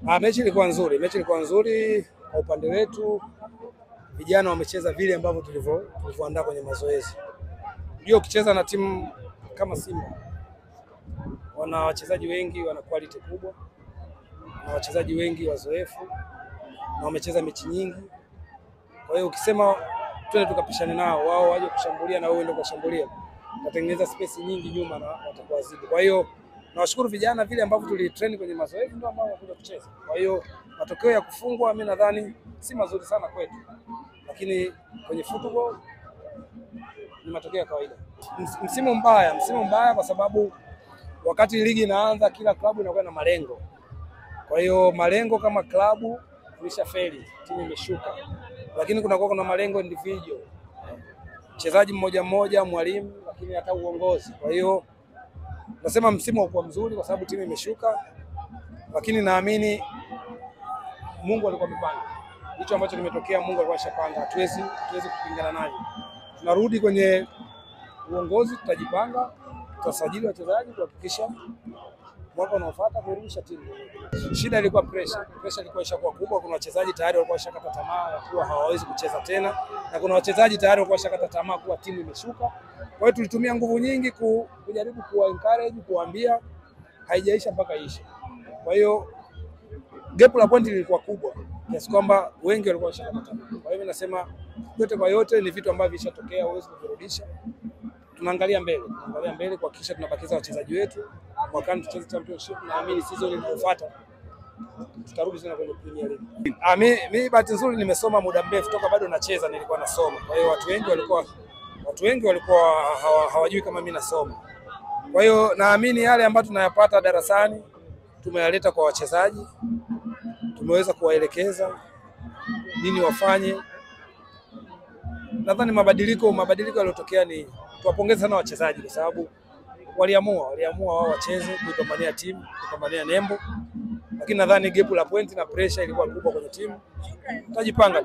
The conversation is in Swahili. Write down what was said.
Mechi ilikuwa nzuri kwa upande wetu. Vijana wamecheza vile ambavyo tulivyoandaa kwenye mazoezi. Ndio ukicheza na timu kama Simba, wana wachezaji wengi, wana quality kubwa, na wachezaji wengi wazoefu, na wamecheza mechi nyingi. Kwa hiyo ukisema twende tukapishane nao, wao waje kushambulia na wewe ndio kushambulia, utatengeneza space nyingi nyuma na watakuwa zidi. Kwa hiyo nawashukuru vijana, vile ambavyo tulitrain kwenye mazoezi ndio ambao wanakuja kucheza. Kwa hiyo matokeo ya kufungwa mimi nadhani si mazuri sana kwetu, lakini kwenye football ni matokeo ya kawaida. Msimu mbaya kwa sababu wakati ligi inaanza kila klabu inakuwa na malengo. Kwa hiyo malengo kama klabu tulishafeli, timu imeshuka. Lakini kuna malengo individual. Mchezaji mmoja, mwalimu, lakini hata uongozi. Kwa hiyo nasema msimu ulikuwa mzuri kwa sababu timu imeshuka, lakini naamini Mungu alikuwa amepanga. Hicho ambacho kimetokea Mungu alikuwa ameshapanga. Hatuwezi kupingana naye. Tunarudi kwenye uongozi, tutajipanga, tutasajili wachezaji kuhakikisha mwaka unaofuata kurudisha timu. Shida ilikuwa pressure ilikuwa ishakuwa kubwa. Kuna wachezaji tayari walikuwa washakata tamaa ya kuwa hawawezi kucheza tena, na kuna wachezaji tayari walikuwa washakata tamaa kuwa timu imeshuka. Kwa hiyo tulitumia nguvu nyingi kujaribu kuwa encourage, kuambia haijaisha mpaka ishe. Kwa hiyo gap la point lilikuwa kubwa kiasi kwamba wengi walikuwa washakata tamaa. Kwa hiyo mimi nasema yote kwa yote ni vitu ambavyo vishatokea, huwezi kuvirudisha. Tunaangalia mbele kuhakikisha tunabakiza wachezaji wetu. Mwakani tucheze championship, na naamini season inayofuata tutarudi tena kwenye Premier League. Mimi bahati nzuri nimesoma muda mrefu, toka bado nacheza nilikuwa nasoma. Kwa hiyo watu wengi walikuwa hawajui kama mimi nasoma. Kwa hiyo naamini yale ambayo tunayapata darasani tumeyaleta kwa wachezaji. Tumeweza kuwaelekeza nini wafanye. Nadhani mabadiliko yaliyotokea ni tuwapongeze sana wachezaji kwa sababu waliamua wao wacheze kupambania timu, kupambania nembo. Lakini nadhani gap la point na pressure ilikuwa kubwa kwenye timu. Tutajipanga.